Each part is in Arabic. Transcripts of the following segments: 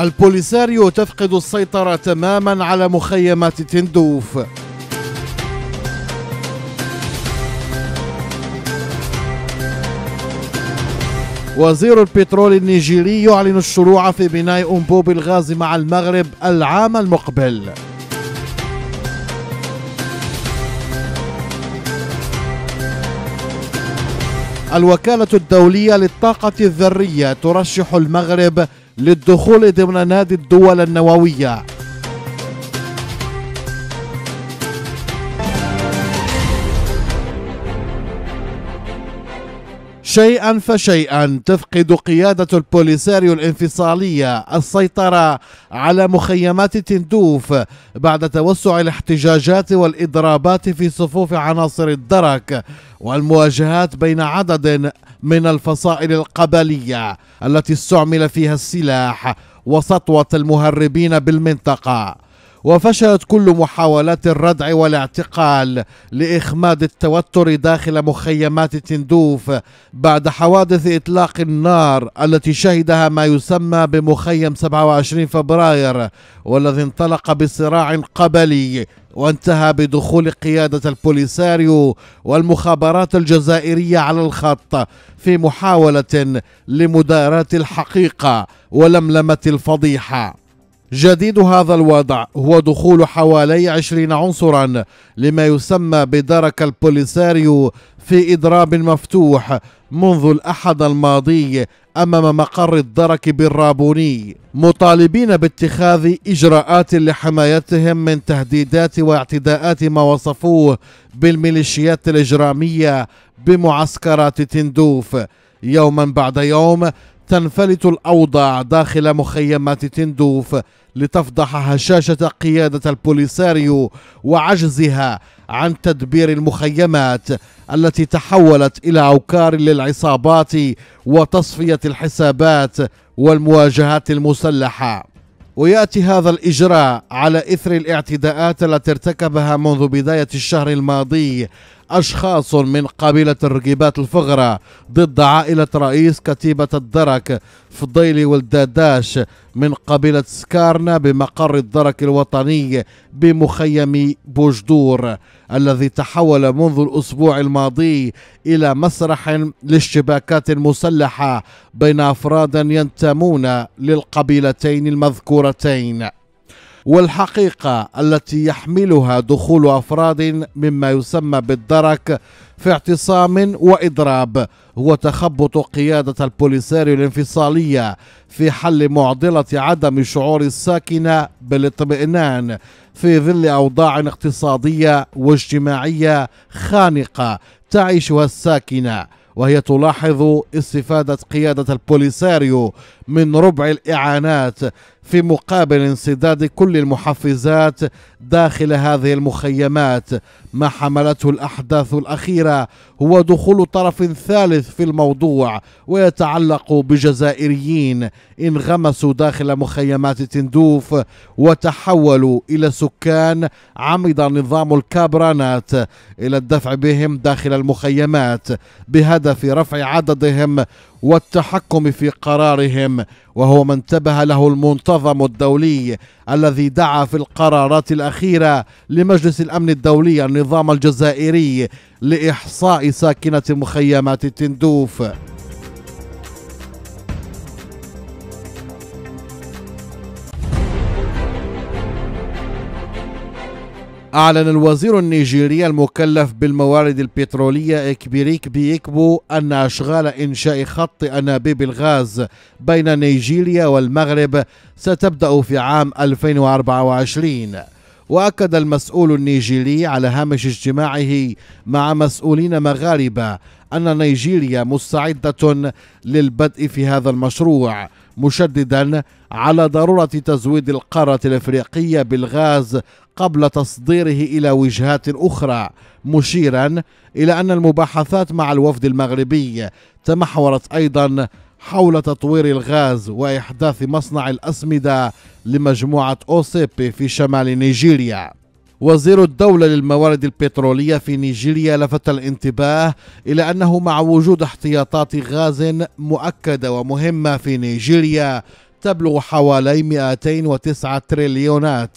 البوليساريو تفقد السيطرة تماما على مخيمات تندوف. وزير البترول النيجيري يعلن الشروع في بناء أنبوب الغاز مع المغرب العام المقبل. الوكالة الدولية للطاقة الذرية ترشح المغرب للدخول ضمن نادي الدول النووية. شيئا فشيئا تفقد قيادة البوليساريو الانفصالية السيطرة على مخيمات تندوف بعد توسع الاحتجاجات والإضرابات في صفوف عناصر الدرك والمواجهات بين عدد من الفصائل القبلية التي استعمل فيها السلاح وسطوة المهربين بالمنطقة. وفشلت كل محاولات الردع والاعتقال لإخماد التوتر داخل مخيمات تندوف بعد حوادث إطلاق النار التي شهدها ما يسمى بمخيم 27 فبراير، والذي انطلق بصراع قبلي وانتهى بدخول قيادة البوليساريو والمخابرات الجزائرية على الخط في محاولة لمداراة الحقيقة ولملمة الفضيحة. جديد هذا الوضع هو دخول حوالي 20 عنصرا لما يسمى بدرك البوليساريو في إضراب مفتوح منذ الأحد الماضي أمام مقر الدرك بالرابوني، مطالبين باتخاذ إجراءات لحمايتهم من تهديدات واعتداءات ما وصفوه بالميليشيات الإجرامية بمعسكرات تندوف. يوما بعد يوم تنفلت الأوضاع داخل مخيمات تندوف لتفضح هشاشة قيادة البوليساريو وعجزها عن تدبير المخيمات التي تحولت إلى عكار للعصابات وتصفية الحسابات والمواجهات المسلحة. ويأتي هذا الإجراء على إثر الاعتداءات التي ارتكبها منذ بداية الشهر الماضي أشخاص من قبيلة الرقيبات الفغرة ضد عائلة رئيس كتيبة الدرك فضيلي ولداداش من قبيلة سكارنا بمقر الدرك الوطني بمخيم بوجدور، الذي تحول منذ الأسبوع الماضي إلى مسرح للاشتباكات المسلحة بين أفراد ينتمون للقبيلتين المذكورتين. والحقيقة التي يحملها دخول أفراد مما يسمى بالدرك في اعتصام وإضراب هو تخبط قيادة البوليساريو الانفصالية في حل معضلة عدم شعور الساكنة بالاطمئنان في ظل أوضاع اقتصادية واجتماعية خانقة تعيشها الساكنة، وهي تلاحظ استفادة قيادة البوليساريو من ربع الإعانات في مقابل انسداد كل المحفزات داخل هذه المخيمات. ما حملته الأحداث الأخيرة هو دخول طرف ثالث في الموضوع ويتعلق بجزائريين انغمسوا داخل مخيمات تندوف وتحولوا إلى سكان عمد نظام الكابرانات إلى الدفع بهم داخل المخيمات بهدف رفع عددهم والتحكم في قرارهم، وهو ما انتبه له المنتظم الدولي الذي دعا في القرارات الأخيرة لمجلس الأمن الدولي النظام الجزائري لإحصاء ساكنة مخيمات تندوف. أعلن الوزير النيجيري المكلف بالموارد البترولية إكبريك بيكبو أن أشغال إنشاء خط أنابيب الغاز بين نيجيريا والمغرب ستبدأ في عام 2024. وأكد المسؤول النيجيري على هامش اجتماعه مع مسؤولين مغاربة أن نيجيريا مستعدة للبدء في هذا المشروع، مشددا على ضرورة تزويد القارة الأفريقية بالغاز قبل تصديره إلى وجهات أخرى، مشيرا إلى أن المباحثات مع الوفد المغربي تمحورت أيضا حول تطوير الغاز وإحداث مصنع الأسمدة لمجموعة أوسيبي في شمال نيجيريا. وزير الدولة للموارد البترولية في نيجيريا لفت الانتباه إلى أنه مع وجود احتياطات غاز مؤكدة ومهمة في نيجيريا تبلغ حوالي 209 تريليونات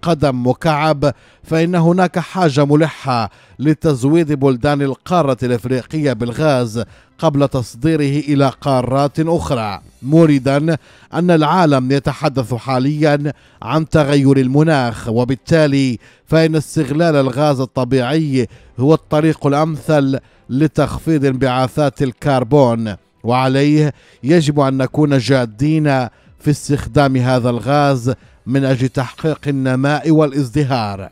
قدم مكعب، فإن هناك حاجة ملحة لتزويد بلدان القارة الإفريقية بالغاز قبل تصديره إلى قارات أخرى، موردا أن العالم يتحدث حاليا عن تغير المناخ، وبالتالي فإن استغلال الغاز الطبيعي هو الطريق الأمثل لتخفيض انبعاثات الكربون، وعليه يجب أن نكون جادين في استخدام هذا الغاز من أجل تحقيق النماء والازدهار.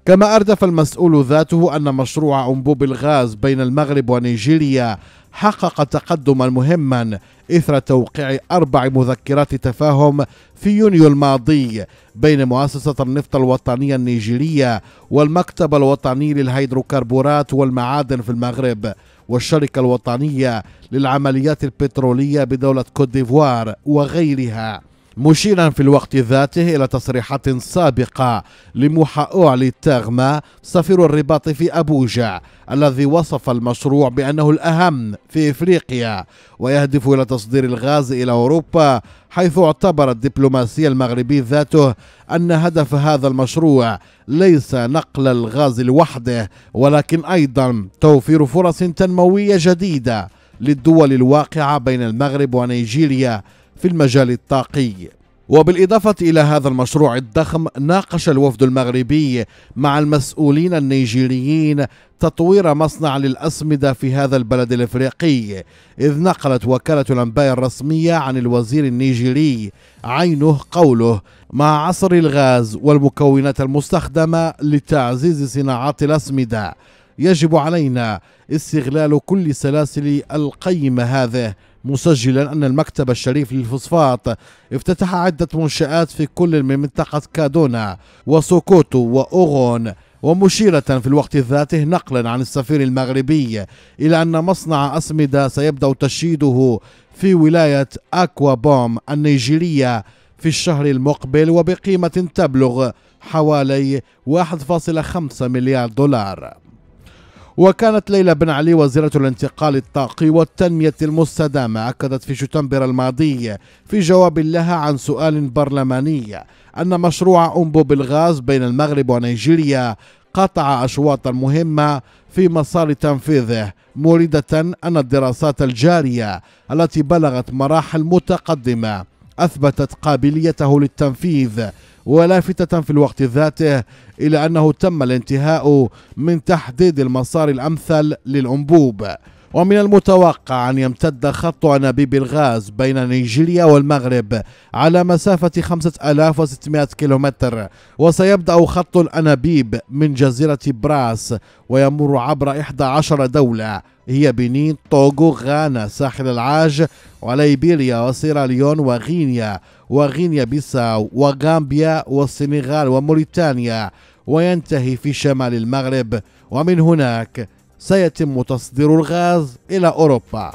كما أردف المسؤول ذاته أن مشروع أنبوب الغاز بين المغرب ونيجيريا حقق تقدما مهما إثر توقيع 4 مذكرات تفاهم في يونيو الماضي بين مؤسسة النفط الوطنية النيجيرية والمكتب الوطني للهيدروكربورات والمعادن في المغرب والشركة الوطنية للعمليات البترولية بدولة كوت ديفوار وغيرها، مشيرا في الوقت ذاته إلى تصريحات سابقة لموحى أوعلي تاغما سفير الرباط في أبوجا، الذي وصف المشروع بأنه الأهم في إفريقيا ويهدف إلى تصدير الغاز إلى أوروبا، حيث اعتبر الدبلوماسي المغربي ذاته أن هدف هذا المشروع ليس نقل الغاز لوحده، ولكن أيضا توفير فرص تنموية جديدة للدول الواقعة بين المغرب ونيجيريا في المجال الطاقي. وبالإضافة إلى هذا المشروع الضخم، ناقش الوفد المغربي مع المسؤولين النيجيريين تطوير مصنع للأسمدة في هذا البلد الإفريقي، إذ نقلت وكالة الأنباء الرسمية عن الوزير النيجيري عينه قوله: مع عصر الغاز والمكونات المستخدمة لتعزيز صناعات الأسمدة يجب علينا استغلال كل سلاسل القيمة هذه، مسجلا أن المكتب الشريف للفوسفات افتتح عدة منشآت في كل من منطقة كادونا وسوكوتو وأوغون، ومشيرة في الوقت ذاته نقلا عن السفير المغربي إلى أن مصنع أسمدة سيبدأ تشييده في ولاية أكوا بوم النيجيرية في الشهر المقبل وبقيمة تبلغ حوالي 1.5 مليار دولار. وكانت ليلى بن علي وزيرة الانتقال الطاقي والتنمية المستدامة أكدت في شتنبر الماضي في جواب لها عن سؤال برلماني أن مشروع أنبوب الغاز بين المغرب ونيجيريا قطع أشواطا مهمة في مسار تنفيذه، موردة أن الدراسات الجارية التي بلغت مراحل متقدمة أثبتت قابليته للتنفيذ، ولافتة في الوقت ذاته إلى أنه تم الانتهاء من تحديد المسار الأمثل للأنبوب. ومن المتوقع أن يمتد خط أنابيب الغاز بين نيجيريا والمغرب على مسافة 5600 كيلومتر، وسيبدأ خط الأنابيب من جزيرة براس ويمر عبر 11 دولة هي بنين، توغو، غانا، ساحل العاج، وليبيريا وسيراليون وغينيا بيساو وغامبيا والسنغال وموريتانيا، وينتهي في شمال المغرب، ومن هناك سيتم تصدير الغاز إلى أوروبا.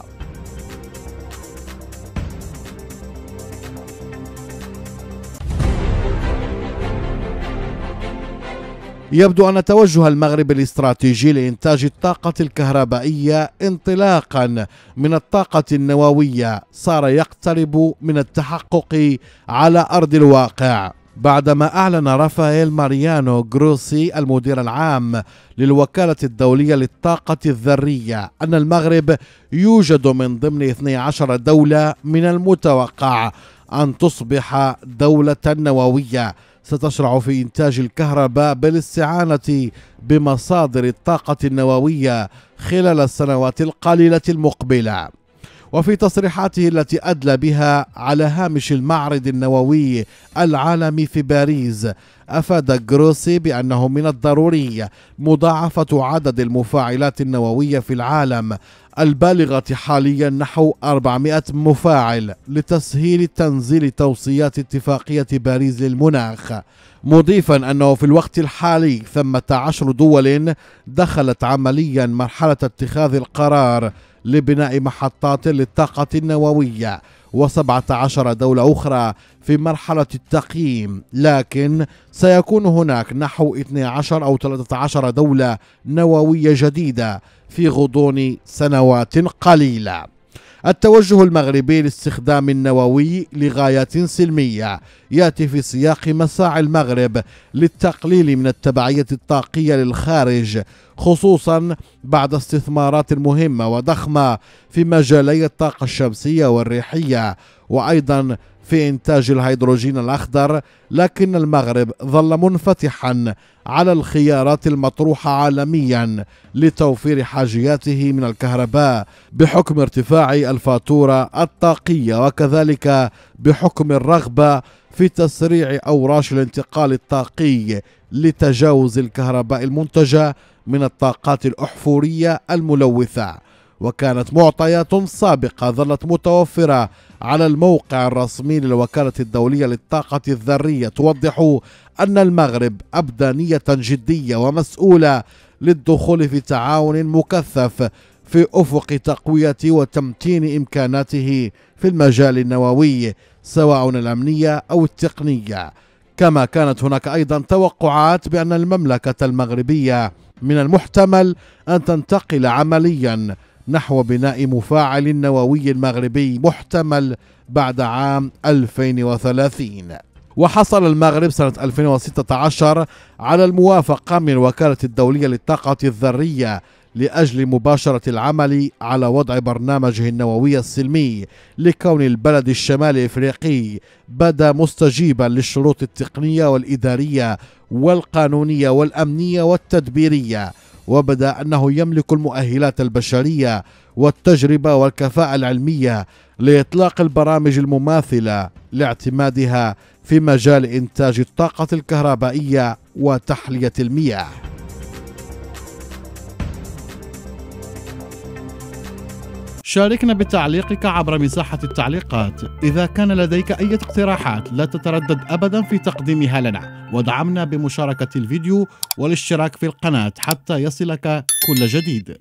يبدو أن توجه المغرب الاستراتيجي لإنتاج الطاقة الكهربائية انطلاقا من الطاقة النووية صار يقترب من التحقق على أرض الواقع، بعدما أعلن رافائيل ماريانو جروسي المدير العام للوكالة الدولية للطاقة الذرية أن المغرب يوجد من ضمن 12 دولة من المتوقع أن تصبح دولة نووية ستشرع في إنتاج الكهرباء بالاستعانة بمصادر الطاقة النووية خلال السنوات القليلة المقبلة. وفي تصريحاته التي أدلى بها على هامش المعرض النووي العالمي في باريس، أفاد جروسي بأنه من الضروري مضاعفة عدد المفاعلات النووية في العالم البالغة حاليا نحو 400 مفاعل لتسهيل تنزيل توصيات اتفاقية باريس للمناخ، مضيفا أنه في الوقت الحالي 18 دول دخلت عمليا مرحلة اتخاذ القرار لبناء محطات للطاقة النووية، و17 دولة أخرى في مرحلة التقييم، لكن سيكون هناك نحو 12 أو 13 دولة نووية جديدة في غضون سنوات قليلة. التوجه المغربي لاستخدام النووي لغايات سلمية يأتي في سياق مساعي المغرب للتقليل من التبعية الطاقية للخارج، خصوصا بعد استثمارات مهمة وضخمة في مجالي الطاقة الشمسية والريحية، وأيضا في إنتاج الهيدروجين الأخضر. لكن المغرب ظل منفتحا على الخيارات المطروحة عالميا لتوفير حاجياته من الكهرباء بحكم ارتفاع الفاتورة الطاقية، وكذلك بحكم الرغبة في تسريع أوراش الانتقال الطاقي لتجاوز الكهرباء المنتجة من الطاقات الأحفورية الملوثة. وكانت معطيات سابقة ظلت متوفرة على الموقع الرسمي للوكالة الدولية للطاقة الذرية توضح أن المغرب أبدى نية جدية ومسؤولة للدخول في تعاون مكثف في أفق تقوية وتمتين إمكاناته في المجال النووي سواء الأمنية أو التقنية. كما كانت هناك أيضا توقعات بأن المملكة المغربية من المحتمل أن تنتقل عمليا نحو بناء مفاعل نووي مغربي محتمل بعد عام 2030. وحصل المغرب سنة 2016 على الموافقة من الوكالة الدولية للطاقة الذرية لأجل مباشرة العمل على وضع برنامجه النووي السلمي، لكون البلد الشمالي الإفريقي بدا مستجيبا للشروط التقنية والإدارية والقانونية والأمنية والتدبيرية، وبدا أنه يملك المؤهلات البشرية والتجربة والكفاءة العلمية لإطلاق البرامج المماثلة لاعتمادها في مجال إنتاج الطاقة الكهربائية وتحلية المياه. شاركنا بتعليقك عبر مساحة التعليقات. إذا كان لديك أي اقتراحات لا تتردد أبدا في تقديمها لنا، ودعمنا بمشاركة الفيديو والاشتراك في القناة حتى يصلك كل جديد.